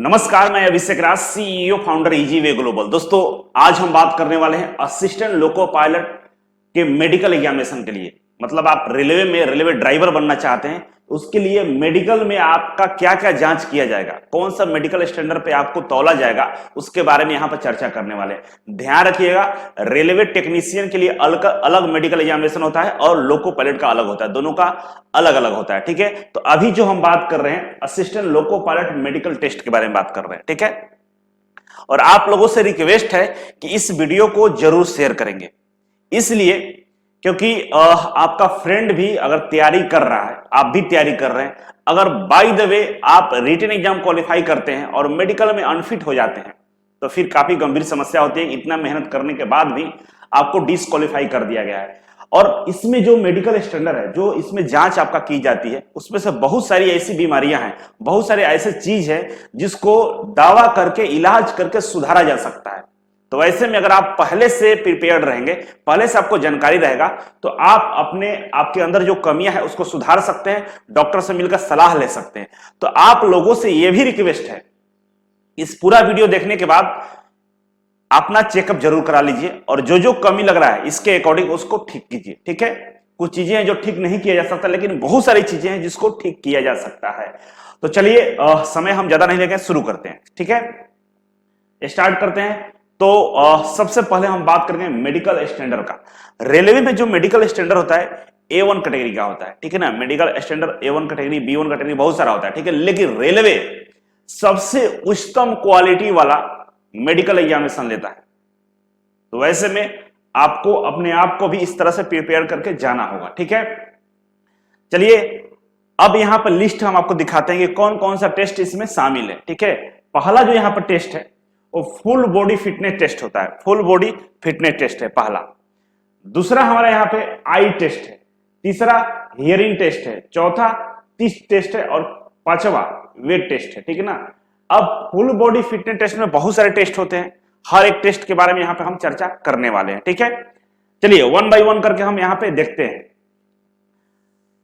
नमस्कार, मैं Abhishek Raj, CEO founder easy way global. दोस्तों, आज हम बात करने वाले हैं असिस्टेंट लोको पायलट के मेडिकल एग्जामिनेशन के लिए। मतलब आप रेलवे में रेलवे ड्राइवर बनना चाहते हैं, उसके लिए मेडिकल में आपका क्या क्या जांच किया जाएगा, कौन सा मेडिकल स्टैंडर्ड पे आपको तौला जाएगा, उसके बारे में यहां पर चर्चा करने वाले हैं। ध्यान रखिएगा, रेलवे टेक्नीशियन के लिए अलग अलग मेडिकल एग्जामिनेशन होता है और लोको पायलट का अलग होता है, दोनों का अलग अलग होता है। ठीक है, तो अभी जो हम बात कर रहे हैं assistant loco pilot medical test के बारे में बात कर रहे हैं। ठीक है, और आप लोगों से रिक्वेस्ट है कि इस वीडियो को जरूर शेयर करेंगे, इसलिए क्योंकि आपका फ्रेंड भी अगर तैयारी कर रहा है, आप भी तैयारी कर रहे हैं, अगर बाय द वे आप रिटन एग्जाम क्वालिफाई करते हैं और मेडिकल में अनफिट हो जाते हैं तो फिर काफी गंभीर समस्या होती है। इतना मेहनत करने के बाद भी आपको डिस्क्वालीफाई कर दिया गया है। और इसमें जो मेडिकल स्टैंडर्ड है, जो इसमें जांच आपका की जाती है, उसमें से बहुत सारी ऐसी बीमारियां हैं, बहुत सारे ऐसे चीज है जिसको दावा करके इलाज करके सुधारा जा सकता है। तो ऐसे में अगर आप पहले से प्रिपेयर्ड रहेंगे, पहले से आपको जानकारी रहेगा, तो आप आपके अंदर जो कमियां है उसको सुधार सकते हैं, डॉक्टर से मिलकर सलाह ले सकते हैं। तो आप लोगों से यह भी रिक्वेस्ट है, इस पूरा वीडियो देखने के बाद अपना चेकअप जरूर करा लीजिए और जो जो कमी लग रहा है इसके अकॉर्डिंग उसको ठीक कीजिए। ठीक है, कुछ चीजें हैं जो ठीक नहीं किया जा सकता, लेकिन बहुत सारी चीजें हैं जिसको ठीक किया जा सकता है। तो चलिए, समय हम ज्यादा नहीं लेंगे, शुरू करते हैं। ठीक है, स्टार्ट करते हैं। तो सबसे पहले हम बात करेंगे मेडिकल स्टैंडर्ड का। रेलवे में जो मेडिकल स्टैंडर्ड होता है A1 कैटेगरी का होता है। ठीक है ना, medical standard A1 category, B1 category, बहुत सारा होता है। ठीक है, लेकिन रेलवे सबसे उच्चतम क्वालिटी वाला मेडिकल एग्जामिनेशन लेता है। तो वैसे में आपको अपने आप को भी इस तरह से प्रिपेयर करके जाना होगा। ठीक है, चलिए अब यहां पर लिस्ट हम आपको दिखाते हैं कि कौन कौन सा टेस्ट इसमें शामिल है। ठीक है, पहला जो यहां पर टेस्ट है वो फुल बॉडी फिटनेस टेस्ट होता है, फुल बॉडी फिटनेस टेस्ट है पहला। दूसरा हमारा यहाँ पे आई टेस्ट है, तीसरा हियरिंग टेस्ट है, चौथा टीथ टेस्ट है और पांचवा वेट टेस्ट है। ठीक है ना, अब फुल बॉडी फिटनेस टेस्ट में बहुत सारे टेस्ट होते हैं, हर एक टेस्ट के बारे में यहाँ पे हम चर्चा करने वाले हैं। ठीक है, चलिए वन बाय वन करके हम यहाँ पे देखते हैं।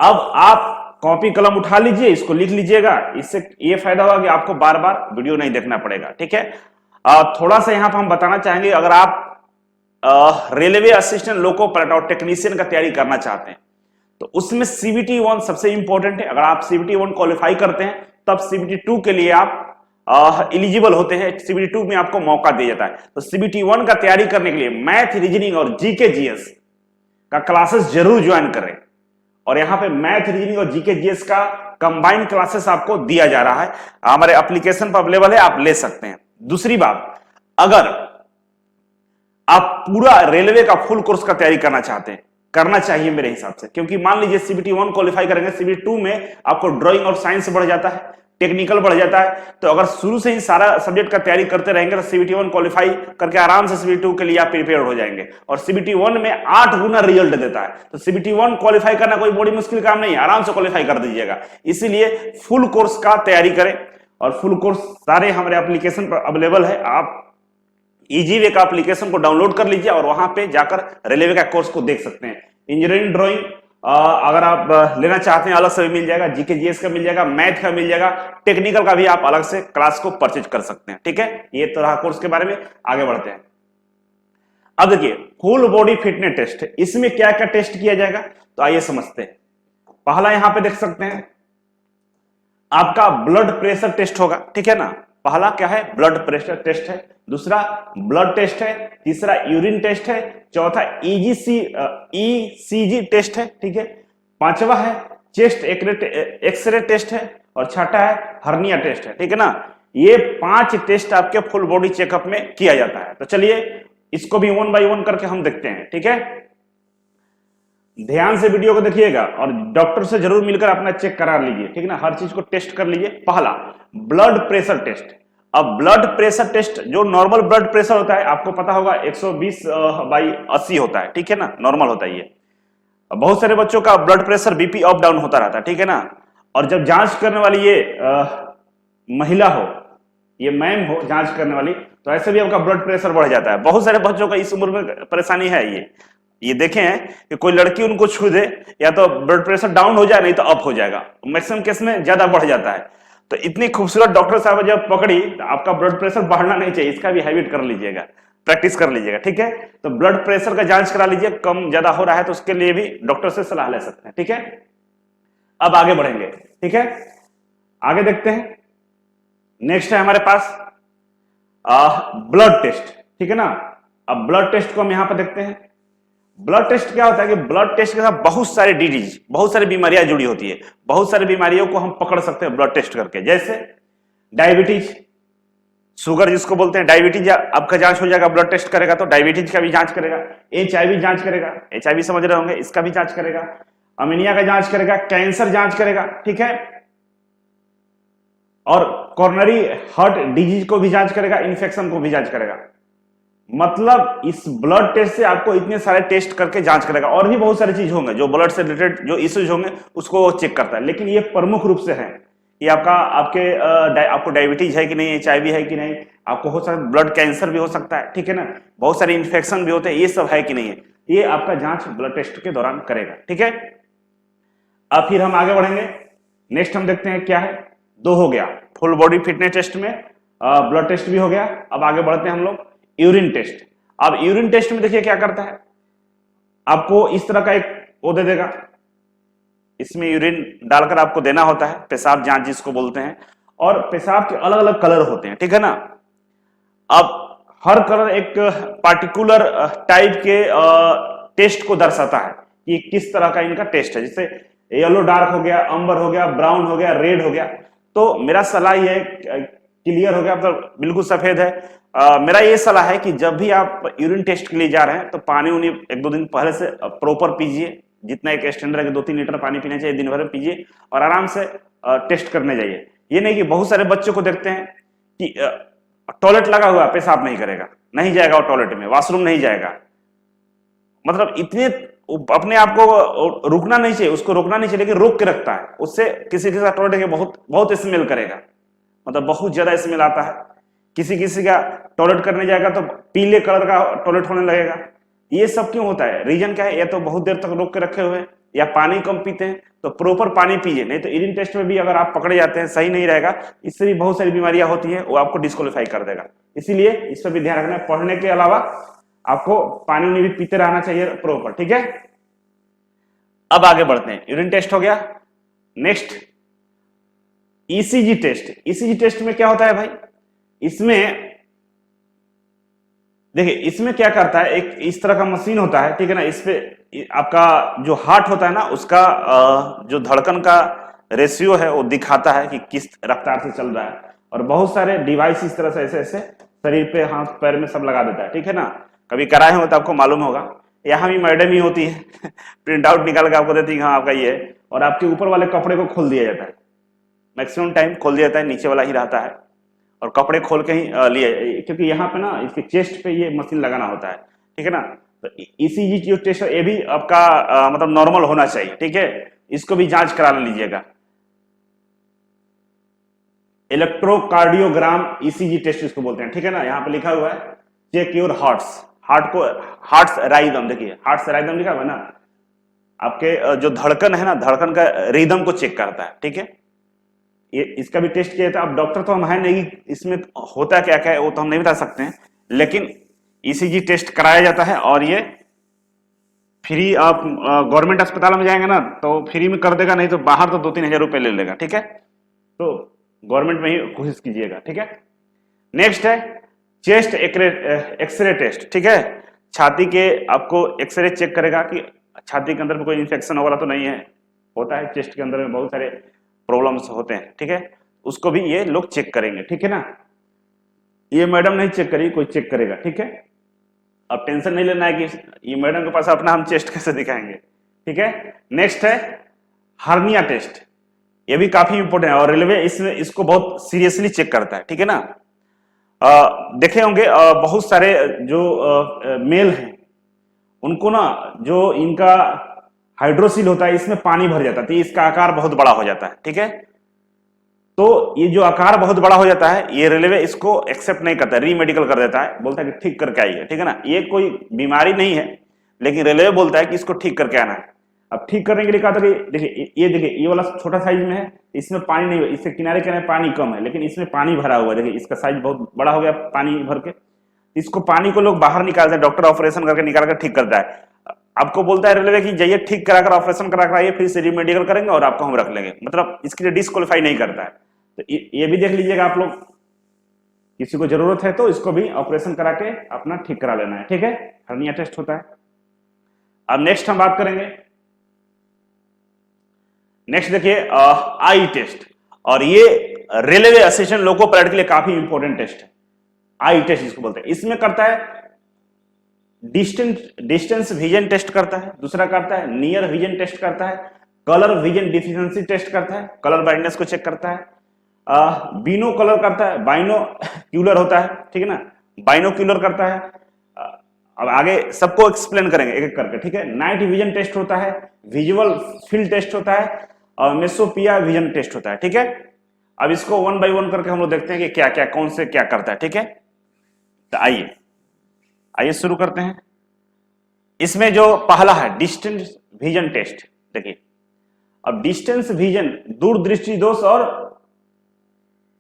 अब आप कॉपी कलम उठा लीजिए, इसको लिख लीजिएगा, इससे ये फायदा होगा कि आपको बार बार वीडियो नहीं देखना पड़ेगा। ठीक है, थोड़ा सा यहां पर हम बताना चाहेंगे, अगर आप रेलवे असिस्टेंट लोको पायलट और टेक्नीशियन का तैयारी करना चाहते हैं तो उसमें CBT 1 सबसे इंपॉर्टेंट है। अगर आप CBT 1 क्वालिफाई करते हैं तब CBT 2 के लिए आप एलिजिबल होते हैं, CBT 2 में आपको मौका दिया जाता है। तो CBT 1 का तैयारी करने के लिए मैथ, रीजनिंग और जीके जीएस का क्लासेस जरूर ज्वाइन करें। और यहाँ पे मैथ, रीजनिंग और जीके जीएस का कंबाइंड क्लासेस आपको दिया जा रहा है, हमारे एप्लीकेशन पर अवेलेबल है, आप ले सकते हैं। दूसरी बात, अगर आप पूरा रेलवे का फुल कोर्स का तैयारी करना चाहते हैं, करना चाहिए मेरे हिसाब से, क्योंकि मान लीजिए CBT 1 क्वालिफाई करेंगे, CBT 2 में आपको ड्राइंग और साइंस बढ़ जाता है, टेक्निकल बढ़ जाता है। तो अगर शुरू से ही सारा सब्जेक्ट का तैयारी करते रहेंगे तो CBT 1 क्वालिफाई करके आराम से CBT 2 के लिए आप प्रिपेयर हो जाएंगे। और CBT 1 में 8 गुना रिजल्ट देता है, तो CBT 1 क्वालिफाई करना कोई बड़ी मुश्किल काम नहीं है, आराम से क्वालिफाई कर दीजिएगा। इसीलिए फुल कोर्स का तैयारी करें, और फुल कोर्स सारे हमारे एप्लीकेशन पर अवेलेबल है। आप इजी वे का एप्लीकेशन को डाउनलोड कर लीजिए और वहां पे जाकर रेलवे का कोर्स को देख सकते हैं। इंजीनियरिंग ड्राइंग अगर आप लेना चाहते हैं अलग से भी मिल जाएगा, जीके जीएस का मिल जाएगा, मैथ का मिल जाएगा, टेक्निकल का भी आप अलग से क्लास को परचेज कर सकते हैं। ठीक है, ये तरह कोर्स के बारे में आगे बढ़ते हैं। अब देखिए फुल बॉडी फिटनेस टेस्ट, इसमें क्या क्या टेस्ट किया जाएगा तो आइए समझते हैं। पहला यहां पे देख सकते हैं आपका ब्लड प्रेशर टेस्ट होगा। ठीक है ना, पहला क्या है, ब्लड प्रेशर टेस्ट है, दूसरा ब्लड टेस्ट है, तीसरा यूरिन टेस्ट है, चौथा ECG टेस्ट है। ठीक है, पांचवा है चेस्ट एक्सरे टेस्ट है और छठा है हर्निया टेस्ट है। ठीक है ना, ये 5 टेस्ट आपके फुल बॉडी चेकअप में किया जाता है। तो चलिए इसको भी वन बाय वन करके हम देखते हैं। ठीक है, ध्यान से वीडियो को देखिएगा और डॉक्टर से जरूर मिलकर अपना चेक करा लीजिए। ठीक है ना, हर चीज को टेस्ट कर लीजिए। पहला ब्लड प्रेशर टेस्ट। अब ब्लड प्रेशर टेस्ट, जो नॉर्मल ब्लड प्रेशर होता है आपको पता होगा 120/80 होता है। ठीक है ना, नॉर्मल होता है ये। बहुत सारे बच्चों का blood pressure BP up down होता रहता है। ठीक है ना, और जब जांच करने वाली ये महिला हो, ये मैम हो जांच करने वाली, तो ऐसे भी आपका ब्लड प्रेशर बढ़ जाता है। बहुत सारे बच्चों का इस उम्र में परेशानी है। ये देखे हैं कि कोई लड़की उनको छू दे, या तो ब्लड प्रेशर डाउन हो जाए, नहीं तो अप हो जाएगा, मैक्सिमम केस में ज्यादा बढ़ जाता है। तो इतनी खूबसूरत डॉक्टर साहब जब पकड़ी तो आपका ब्लड प्रेशर बढ़ना नहीं चाहिए, इसका भी हैबिट कर लीजिएगा, प्रैक्टिस कर लीजिएगा, ठीक है। तो ब्लड प्रेशर का जांच करा लीजिए, कम ज्यादा हो रहा है तो उसके लिए भी डॉक्टर से सलाह ले सकते हैं, ठीक है। अब आगे बढ़ेंगे, ठीक है, आगे देखते हैं। नेक्स्ट है हमारे पास ब्लड टेस्ट, ठीक है ना। अब ब्लड टेस्ट को हम यहां पर देखते हैं। ब्लड टेस्ट क्या होता है कि ब्लड टेस्ट के साथ बहुत सारी डिजीज, बहुत सारी बीमारियां जुड़ी होती है, बहुत सारी बीमारियों को हम पकड़ सकते हैं ब्लड टेस्ट करके। जैसे डायबिटीज, शुगर जिसको बोलते हैं, डायबिटीज आपका जांच हो जाएगा, ब्लड टेस्ट करेगा तो डायबिटीज का भी जांच करेगा। HIV जांच करेगा, HIV समझ रहे होंगे, इसका भी जांच करेगा। अमीनिया का जांच करेगा, कैंसर जांच करेगा, ठीक है। और कॉर्नरी हार्ट डिजीज को भी जांच करेगा, इन्फेक्शन को भी जांच करेगा। मतलब इस ब्लड टेस्ट से आपको इतने सारे टेस्ट करके जांच करेगा। और भी बहुत सारी चीज होंगे जो ब्लड से रिलेटेड जो इश्यूज होंगे उसको चेक करता है, लेकिन ये प्रमुख रूप से है कि आपको डायबिटीज है कि नहीं, HIV है कि नहीं, आपको हो सकता है ब्लड कैंसर भी हो सकता है, ठीक है ना, बहुत सारे इन्फेक्शन भी होते हैं, ये सब है कि नहीं है, ये आपका जांच ब्लड टेस्ट के दौरान करेगा, ठीक है। अब फिर हम आगे बढ़ेंगे। नेक्स्ट हम देखते हैं क्या है, 2 हो गया, फुल बॉडी फिटनेस टेस्ट में ब्लड टेस्ट भी हो गया। अब आगे बढ़ते हैं हम लोग यूरिन टेस्ट। अब यूरिन टेस्ट में देखिए क्या करता है, आपको इस तरह का एक वो दे देगा, इसमें यूरिन डालकर आपको देना होता है, पेशाब जांच जिसको बोलते हैं। और पेशाब के अलग अलग कलर होते हैं, ठीक है ना। अब हर कलर एक पार्टिकुलर टाइप के टेस्ट को दर्शाता है कि किस तरह का इनका टेस्ट है। जैसे येलो डार्क हो गया, अंबर हो गया, ब्राउन हो गया, रेड हो गया। तो मेरा सलाह ये क्लियर हो गया, मतलब बिल्कुल सफेद है। मेरा ये सलाह है कि जब भी आप यूरिन टेस्ट के लिए जा रहे हैं तो पानी उन्हें 1-2 दिन पहले से प्रॉपर पीजिए, जितना एक स्टैंडर्ड है 2-3 लीटर पानी पीना चाहिए दिन भर में पीजिए, और आराम से टेस्ट करने जाइए। ये नहीं कि बहुत सारे बच्चों को देखते हैं कि टॉयलेट लगा हुआ, पेशाब नहीं करेगा, नहीं जाएगा वो टॉयलेट में, वॉशरूम नहीं जाएगा, मतलब इतने अपने आप को रुकना नहीं चाहिए, उसको रोकना नहीं चाहिए, लेकिन रोक के रखता है। उससे किसी के साथ टॉयलेट के बहुत स्मेल करेगा, मतलब बहुत ज्यादा स्मेल आता है। किसी किसी का टॉयलेट करने जाएगा तो पीले कलर का टॉयलेट होने लगेगा। ये सब क्यों होता है, रीजन क्या है, या तो बहुत देर तक रोक के रखे हुए हैं, या पानी कम पीते हैं। तो प्रॉपर पानी पीजिए, नहीं तो यूरिन टेस्ट में भी अगर आप पकड़े जाते हैं, सही नहीं रहेगा, इससे भी बहुत सारी बीमारियां होती हैं, वो आपको डिस्क्वालीफाई कर देगा। इसीलिए इस पर भी ध्यान रखना है, पढ़ने के अलावा आपको पानी भी पीते रहना चाहिए प्रॉपर, ठीक है। अब आगे बढ़ते हैं, यूरिन टेस्ट हो गया। Next ECG test. ECG test में क्या होता है भाई, इसमें देखिए, इसमें क्या करता है, एक इस तरह का मशीन होता है, ठीक है ना। इस पे आपका जो हार्ट होता है ना, उसका जो धड़कन का रेशियो है वो दिखाता है कि किस रफ्तार से चल रहा है। और बहुत सारे डिवाइस इस तरह से ऐसे ऐसे शरीर पे, हाथ पैर में सब लगा देता है, ठीक है ना। कभी कराए हो तो आपको मालूम होगा। यहाँ भी मैडम ही होती है प्रिंट आउट निकाल के आपको देती है, हाँ आपका ये है। और आपके ऊपर वाले कपड़े को खोल दिया जाता है, मैक्सिमम टाइम खोल दिया जाता है, नीचे वाला ही रहता है, और कपड़े खोल के ही लिए, क्योंकि यहाँ पे ना इसके चेस्ट पे ये मशीन लगाना होता है, ठीक है ना। तो ECG जो टेस्ट है ये भी आपका मतलब नॉर्मल होना चाहिए, ठीक है। इसको भी जांच करा लीजिएगा। इलेक्ट्रोकार्डियोग्राम ECG टेस्ट इसको बोलते हैं, ठीक है ना। यहाँ पे लिखा हुआ है चेक योर हार्ट्स राइदम, देखिए हार्ट्स राइदम लिखा हुआ है ना, आपके जो धड़कन है ना, धड़कन का रिदम को चेक करता है, ठीक है। ये इसका भी टेस्ट किया था। अब डॉक्टर तो हम है नहीं, इसमें होता क्या क्या है वो तो हम नहीं बता सकते हैं, लेकिन ECG टेस्ट कराया जाता है। और ये फ्री, आप गवर्नमेंट अस्पताल में जाएंगे ना तो फ्री में कर देगा, नहीं तो बाहर तो 2-3 हजार रुपए ले लेगा, ठीक है। तो गवर्नमेंट में ही कोशिश कीजिएगा, ठीक है। नेक्स्ट है चेस्ट एक्सरे टेस्ट, ठीक है। छाती के आपको एक्सरे चेक करेगा कि छाती के अंदर में कोई इन्फेक्शन वगैरह तो नहीं है, होता है चेस्ट के अंदर में बहुत सारे प्रॉब्लम्स होते हैं, ठीक है। उसको भी ये लोग चेक करेंगे, ठीक है ना। ये मैडम नहीं चेक करेगी, कोई चेक करेगा, ठीक है। अब टेंशन नहीं लेना है कि ये मैडम के पास अपना हम चेस्ट कैसे दिखाएंगे, ठीक है। नेक्स्ट है हार्निया टेस्ट। ये भी काफी इंपॉर्टेंट है और रेलवे इसमें इसको बहुत सीरियसली चेक करता है, ठीक है ना। देखे होंगे बहुत सारे जो मेल हैं उनको ना, जो इनका हाइड्रोसिल होता है इसमें पानी भर जाता है, तो इसका आकार बहुत बड़ा हो जाता है, ठीक है। तो ये जो आकार बहुत बड़ा हो जाता है, ये रेलवे इसको एक्सेप्ट नहीं करता, रीमेडिकल कर देता है, बोलता है कि ठीक करके आइए, ठीक है ना। ये कोई बीमारी नहीं है, लेकिन रेलवे बोलता है कि इसको ठीक करके आना है। अब ठीक करने के लिए कहा था कि देखिए ये वाला छोटा साइज में है, इसमें पानी नहीं, इसके किनारे किनारे पानी कम है, लेकिन इसमें पानी भरा हुआ है। देखिए इसका साइज बहुत बड़ा हो गया पानी भर के। इसको पानी को लोग बाहर निकालते हैं, डॉक्टर ऑपरेशन करके निकाल कर ठीक करता है। आपको बोलता है रेलवे कि जाइए ठीक कराकर ऑपरेशन करा कर आइए, फिर से रिमेडिकल करेंगे और आपको हम रख लेंगे, मतलब इसके लिए डिस्क्वालीफाई नहीं करता है। तो ये भी देख लीजिएगा आप लोग, किसी को जरूरत है तो इसको भी ऑपरेशन करा के अपना ठीक करा लेना है, ठीक है। हर्निया टेस्ट होता है। अब नेक्स्ट हम बात करेंगे, नेक्स्ट देखिए आई टेस्ट, और ये रेलवे असिस्टेंट लोको पायलट के लिए काफी इंपॉर्टेंट टेस्ट है। आई टेस्ट इसको बोलते हैं। इसमें करता है डिस्टेंस विजन टेस्ट करता है, दूसरा करता है नियर विजन टेस्ट करता है, कलर विजन डिफिशिएंसी टेस्ट करता है, कलर ब्राइटनेस को चेक करता है, बीनो कलर करता है, बाइनोक्यूलर होता है, ठीक है ना, बाइनोक्यूलर करता है। अब आगे सबको एक्सप्लेन करेंगे एक एक करके, ठीक है। नाइट विजन टेस्ट होता है, विजुअल फील्ड टेस्ट होता है, और मेसोपिया विजन टेस्ट होता है, ठीक है। अब इसको वन बाय वन करके हम लोग देखते हैं कि क्या क्या कौन से क्या करता है, ठीक है। तो आइए शुरू करते हैं। इसमें जो पहला है डिस्टेंस विजन टेस्ट, देखिए अब डिस्टेंस विजन दूर दृष्टि दोष और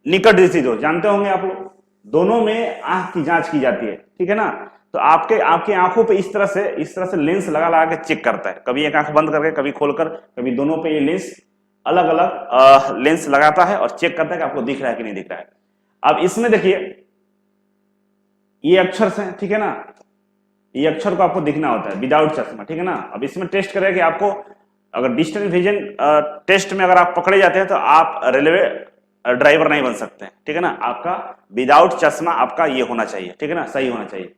निकट दृष्टि दोष जानते होंगे आप लोग, दोनों में आंख की जांच की जाती है, ठीक है ना। तो आपकी आंखों पे इस तरह से लेंस लगा के चेक करता है, कभी एक आंख बंद करके, कभी खोलकर, कभी दोनों पे ये लेंस अलग अलग लेंस लगाता है और चेक करता है कि आपको दिख रहा है कि नहीं दिख रहा है। अब इसमें देखिए ये अक्षर से, ठीक है ना, ये अक्षर को आपको दिखना होता है विदाउट चश्मा, ठीक है ना। अब इसमें टेस्ट करें कि आपको अगर डिस्टेंस विजन टेस्ट में अगर आप पकड़े जाते हैं तो आप रेलवे ड्राइवर नहीं बन सकते हैं, ठीक है ना। आपका विदाउट चश्मा आपका ये होना चाहिए, ठीक है ना, सही होना चाहिए,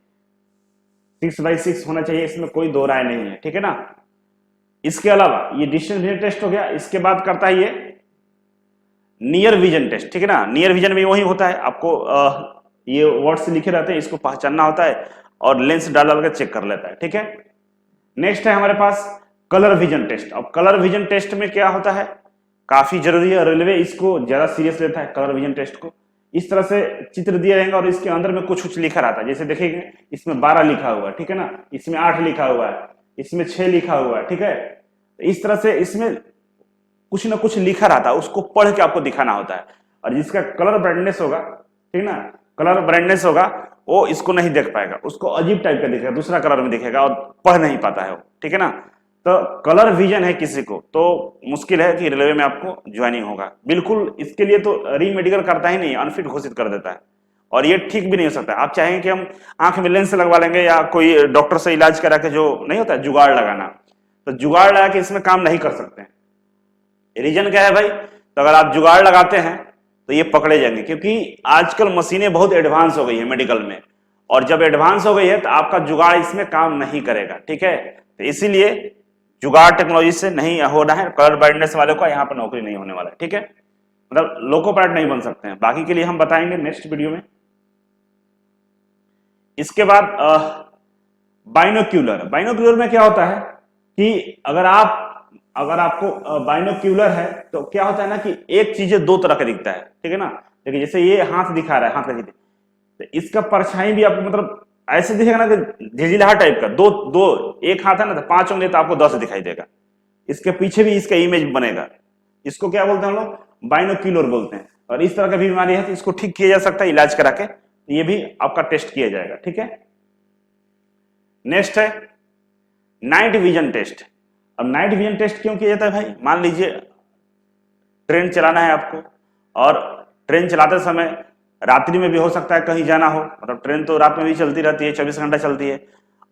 6/6 होना चाहिए, इसमें कोई दो राय नहीं है, ठीक है ना। इसके अलावा ये डिस्टेंस विजन टेस्ट हो गया। इसके बाद करता है ये नियर विजन टेस्ट, ठीक है ना। नियर विजन में वही होता है, आपको ये वर्ड्स लिखे रहते हैं, इसको पहचानना होता है और लेंस डाल के चेक कर लेता है, ठीक है। नेक्स्ट है हमारे पास कलर विजन टेस्ट। अब कलर विजन टेस्ट में क्या होता है, काफी जरूरी है, रेलवे इसको ज्यादा सीरियस लेता है कलर विजन टेस्ट को। इस तरह से चित्र दिए रहेंगे और इसके अंदर में कुछ कुछ लिखा रहता है, जैसे देखेंगे इसमें 12 लिखा हुआ है, ठीक है ना, इसमें 8 लिखा हुआ है, इसमें 6 लिखा हुआ है, ठीक है। इस तरह से इसमें कुछ ना कुछ लिखा रहता है, उसको पढ़ के आपको दिखाना होता है। और जिसका कलर ब्राइटनेस होगा, ठीक है ना, कलर ब्राइटनेस होगा, वो इसको नहीं देख पाएगा, उसको अजीब टाइप का दिखेगा, दूसरा कलर में दिखेगा और पढ़ नहीं पाता है वो, ठीक है ना। तो कलर विजन है किसी को तो मुश्किल है कि रेलवे में आपको ज्वाइनिंग होगा, बिल्कुल। इसके लिए तो रीमेडिकल करता ही नहीं, अनफिट घोषित कर देता है, और ये ठीक भी नहीं हो सकता। आप चाहेंगे कि हम आंख में लेंस लगवा लेंगे या कोई डॉक्टर से इलाज करा के, जो नहीं होता जुगाड़ लगाना, तो जुगाड़ लगा के इसमें काम नहीं कर सकते हैं। रीजन क्या है भाई, तो अगर आप जुगाड़ लगाते हैं तो ये पकड़े जाएंगे, क्योंकि आजकल मशीनें बहुत एडवांस हो गई है मेडिकल में, और जब एडवांस हो गई है तो आपका जुगाड़ इसमें काम नहीं करेगा, ठीक है। तो इसीलिए जुगाड़ टेक्नोलॉजी से नहीं हो रहा है, कलर ब्राइटनेस वाले का यहाँ पर नौकरी नहीं होने वाला है, ठीक है, मतलब लोको पायलट नहीं बन सकते हैं। बाकी के लिए हम बताएंगे नेक्स्ट वीडियो में। इसके बाद बाइनोक्यूलर में क्या होता है कि अगर आपको बाइनोक्यूलर है तो क्या होता है ना कि एक चीजें दो तरह का दिखता है, ठीक है ना। देखिए जैसे ये हाथ दिखा रहा है, हाथ का चीज, तो इसका परछाई भी आपको मतलब ऐसे दिखेगा ना कि झिझिला टाइप का, दो एक हाथ है ना तो 5 उंगली तो आपको 10 दिखाई देगा, इसके पीछे भी इसका इमेज बनेगा। इसको क्या बोलते हैं हम लोग, बाइनोक्यूलर बोलते हैं। और इस तरह का भी बीमारी है तो इसको ठीक किया जा सकता है इलाज करा के, ये भी आपका टेस्ट किया जाएगा, ठीक है। नेक्स्ट है नाइट विजन टेस्ट। अब नाइट विजन टेस्ट क्यों किया जाता है भाई, मान लीजिए ट्रेन चलाना है आपको, और ट्रेन चलाते समय रात्रि में भी हो सकता है कहीं जाना हो, मतलब ट्रेन तो रात में भी चलती रहती है, 24 घंटा चलती है।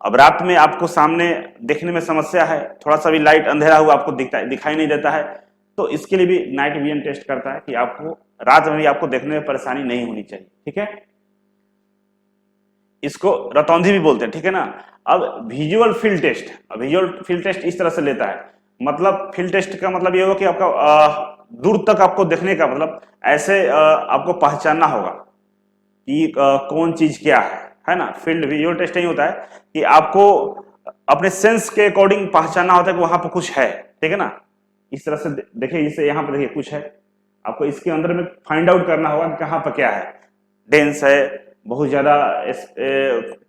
अब रात में आपको सामने देखने में समस्या है, थोड़ा सा भी लाइट अंधेरा हुआ आपको दिखाई नहीं देता है, तो इसके लिए भी नाइट विजन टेस्ट करता है कि आपको रात में भी आपको देखने में परेशानी नहीं होनी चाहिए, ठीक है। इसको रतौंधी भी बोलते हैं, ठीक है ना। अब विजुअल फील्ड टेस्ट इस तरह से लेता है, मतलब फील्ड टेस्ट का मतलब ये होगा कि आपका दूर तक आपको देखने का मतलब ऐसे आपको पहचानना होगा कि कौन चीज क्या है ना। फील्ड विजुअल टेस्ट नहीं होता है कि आपको अपने सेंस के अकॉर्डिंग पहचानना होता है कि वहां पर कुछ है, ठीक है ना। इस तरह से देखिए, जैसे यहाँ पर देखिए कुछ है, आपको इसके अंदर में फाइंड आउट करना होगा कि कहाँ पर क्या है, डेंस है, बहुत ज्यादा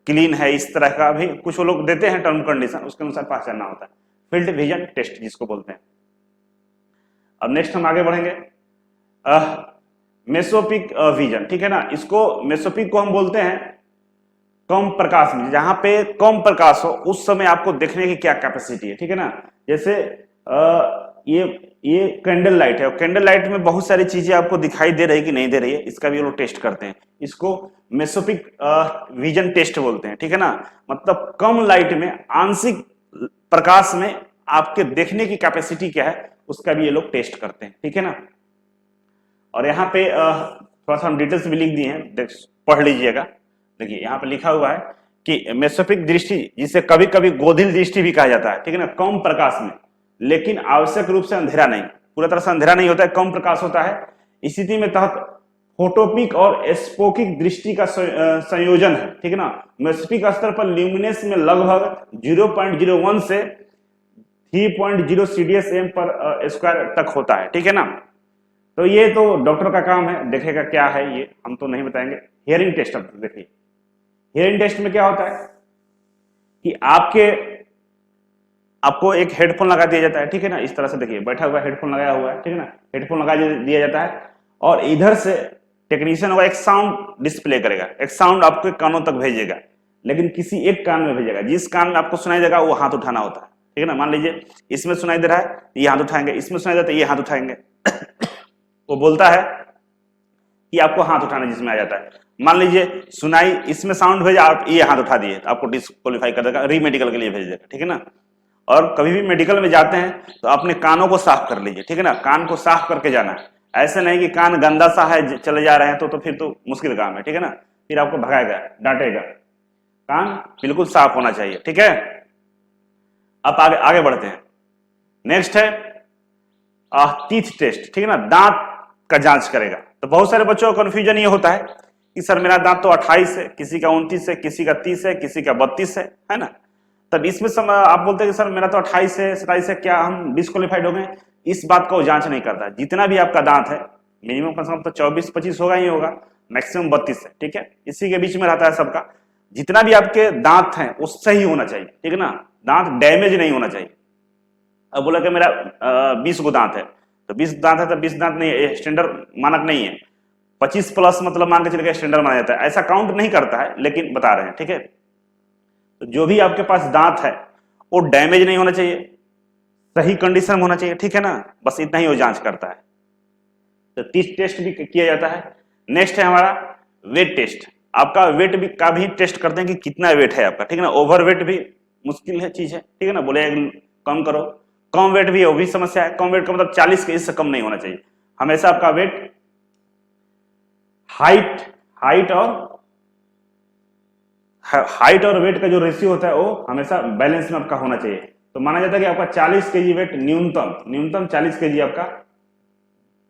क्लीन है, इस तरह का भी कुछ लोग देते हैं टर्म कंडीशन, उसके अनुसार पहचानना होता है। फील्ड विजन टेस्ट जिसको बोलते हैं। अब नेक्स्ट हम आगे बढ़ेंगे, मेसोपिक विजन, ठीक है ना। इसको मेसोपिक को हम बोलते हैं कम प्रकाश में, जहां पे कम प्रकाश हो उस समय आपको देखने की क्या कैपेसिटी है, ठीक है ना। जैसे ये कैंडल लाइट है, और कैंडल लाइट में बहुत सारी चीजें आपको दिखाई दे रही है कि नहीं दे रही है, इसका भी लोग टेस्ट करते हैं। इसको मेसोपिक विजन टेस्ट बोलते हैं, ठीक है ना। मतलब कम लाइट में, आंशिक प्रकाश में आपके देखने की कैपेसिटी क्या है उसका भी ये लोग टेस्ट करते हैं, ठीक है ना। और यहाँ पे थोड़ा सा हम डिटेल्स भी लिख दिए हैं, पढ़ लीजिएगा। देखिए यहाँ पे लिखा हुआ है कि मेसोपिक दृष्टि, जिसे कभी कभी गोधिल दृष्टि भी कहा जाता है, ठीक है ना, कम प्रकाश में, लेकिन आवश्यक रूप से अंधेरा नहीं, पूरा तरह से अंधेरा नहीं होता है, कम प्रकाश होता है। इस स्थिति में तहत फोटोपिक और स्पोकिक दृष्टि का संयोजन है, ठीक है ना। मेसोपिक स्तर पर ल्यूमिनेंस में लगभग 0.01 से 3.0 CDSM पर स्क्वायर तक होता है, ठीक है ना। तो ये तो डॉक्टर का काम है, देखेगा क्या है, ये हम तो नहीं बताएंगे। हियरिंग टेस्ट, अब देखिए हियरिंग टेस्ट में क्या होता है कि आपको एक हेडफोन लगा दिया जाता है, ठीक है ना। इस तरह से देखिए बैठा हुआ हेडफोन लगाया हुआ है, ठीक है ना, हेडफोन लगा दिया जाता है, और इधर से टेक्नीशियन होगा, एक साउंड डिस्प्ले करेगा, एक साउंड आपके कानों तक भेजेगा, लेकिन किसी एक कान में भेजेगा। जिस कान में आपको सुनाई देगा वो हाथ उठाना होता है, ठीक है ना। मान लीजिए इसमें सुनाई दे रहा है, ये हाथ उठाएंगे, इसमें सुनाई देता है, ये हाथ उठाएंगे। वो बोलता है कि आपको हाथ उठाना जिसमें आ जाता है। मान लीजिए सुनाई इसमें साउंड भेजा, आप ये हाथ उठा दिए, तो आपको डिस्क्वालीफाई कर देगा, री मेडिकल के लिए भेज देगा, ठीक है ना। और कभी भी मेडिकल में जाते हैं तो अपने कानों को साफ कर लीजिए, ठीक है ना, कान को साफ करके जाना। ऐसे नहीं कि कान गंदा सा है चले जा रहे हैं तो फिर तो मुश्किल काम है, ठीक है ना, फिर आपको भगाएगा, डांटेगा। कान बिल्कुल साफ होना चाहिए, ठीक है। अब आगे बढ़ते हैं। नेक्स्ट है टीथ टेस्ट, ठीक है ना, दांत का जांच करेगा। तो बहुत सारे बच्चों को कंफ्यूजन ये होता है कि सर मेरा दांत तो 28 है, किसी का 29 है, किसी का 30 है, किसी का 32 है ना। तब इसमें आप बोलते हैं कि सर मेरा तो 28 है, 27 है, क्या हम डिस्क्वालीफाइड हो गए? इस बात का वो जांच नहीं करता। जितना भी आपका दांत है, मिनिमम कम से कम तो 24-25 होगा ही होगा, मैक्सिमम 32 है, ठीक है, इसी के बीच में रहता है सबका। जितना भी आपके दांत हैं वो सही होना चाहिए, ठीक है ना, दांत डैमेज नहीं होना चाहिए। अब बोला कि मेरा 20 गो दांत है, तो 20 दांत है तो 20 दांत नहीं, स्टैंडर्ड मानक नहीं है। 25 प्लस मतलब मान के चलिए स्टैंडर्ड माना जाता है, ऐसा काउंट नहीं करता है, लेकिन बता रहे हैं, ठीक है। तो जो भी आपके पास दांत है वो डैमेज नहीं होना चाहिए, सही कंडीशन में होना चाहिए, ठीक है ना, बस इतना ही वो जांच करता है। तो टीथ टेस्ट भी किया जाता है। नेक्स्ट है हमारा वेट टेस्ट। आपका वेट भी का भी टेस्ट करते हैं कि कितना वेट है आपका, ठीक है ना। ओवर वेट भी मुश्किल है चीज है, ठीक है ना, बोले कम करो, कम वेट भी है, वो भी समस्या है। कम वेट का मतलब 40 के इससे कम नहीं होना चाहिए। हमेशा आपका वेट हाइट और वेट का जो रेशियो होता है वो हमेशा बैलेंस में आपका होना चाहिए। तो माना जाता है कि आपका 40 केजी वेट न्यूनतम 40 केजी आपका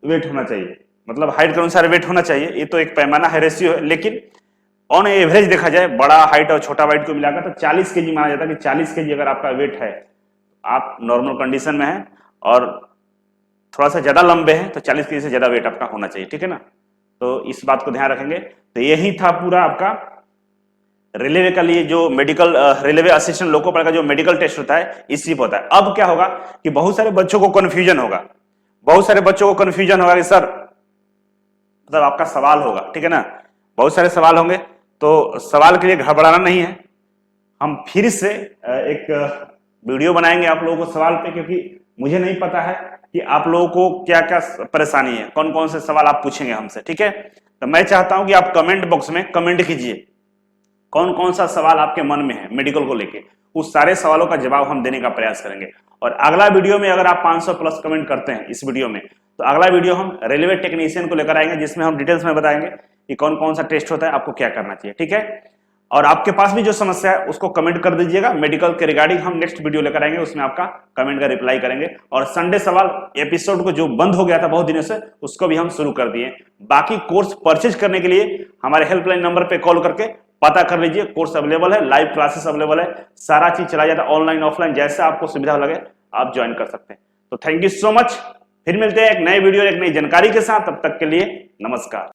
वेट होना चाहिए, मतलब हाइट के अनुसार वेट होना चाहिए। ये तो एक पैमाना है, रेशियो है, लेकिन ऑन एवरेज देखा जाए बड़ा हाइट और छोटा वेट को मिलाकर तो 40 केजी माना जाता है कि 40 केजी अगर आपका वेट है आप नॉर्मल कंडीशन में है, और थोड़ा सा ज्यादा लंबे हैं तो 40 केजी से ज्यादा वेट आपका होना चाहिए, ठीक है ना। तो इस बात को ध्यान रखेंगे। तो यही था पूरा आपका रेलवे का लिए जो medical railway assistant loco pilot का जो मेडिकल टेस्ट होता है इसी पर होता है। अब क्या होगा कि बहुत सारे बच्चों को कंफ्यूजन होगा, कि सर मतलब आपका सवाल होगा, ठीक है ना, बहुत सारे सवाल होंगे, तो सवाल के लिए घबराना नहीं है। हम फिर से एक वीडियो बनाएंगे आप लोगों को सवाल पे, क्योंकि मुझे नहीं पता है कि आप लोगों को क्या क्या परेशानी है, कौन कौन से सवाल आप पूछेंगे हमसे, ठीक है। तो मैं चाहता हूं कि आप कमेंट बॉक्स में कमेंट कीजिए कौन कौन सा सवाल आपके मन में है मेडिकल को लेके, उस सारे सवालों का जवाब हम देने का प्रयास करेंगे। और अगला वीडियो में अगर आप 500 प्लस कमेंट करते हैं इस वीडियो में, तो अगला वीडियो हम रेलवे टेक्नीशियन को लेकर आएंगे, जिसमें हम डिटेल्स में बताएंगे कि कौन कौन सा टेस्ट होता है, आपको क्या करना चाहिए, ठीक है। और आपके पास भी जो समस्या है उसको कमेंट कर दीजिएगा, मेडिकल के रिगार्डिंग हम नेक्स्ट वीडियो लेकर आएंगे, उसमें आपका कमेंट का रिप्लाई करेंगे। और संडे सवाल एपिसोड को जो बंद हो गया था बहुत दिनों से, उसको भी हम शुरू कर दिए। बाकी कोर्स परचेज करने के लिए हमारे हेल्पलाइन नंबर पे कॉल करके पता कर लीजिए, कोर्स अवेलेबल है, लाइव क्लासेस अवेलेबल है, सारा चीज चला जाता है ऑनलाइन ऑफलाइन, जैसे आपको सुविधा लगे आप ज्वाइन कर सकते हैं। तो थैंक यू सो मच, फिर मिलते हैं एक नए वीडियो एक नई जानकारी के साथ, तब तक के लिए नमस्कार।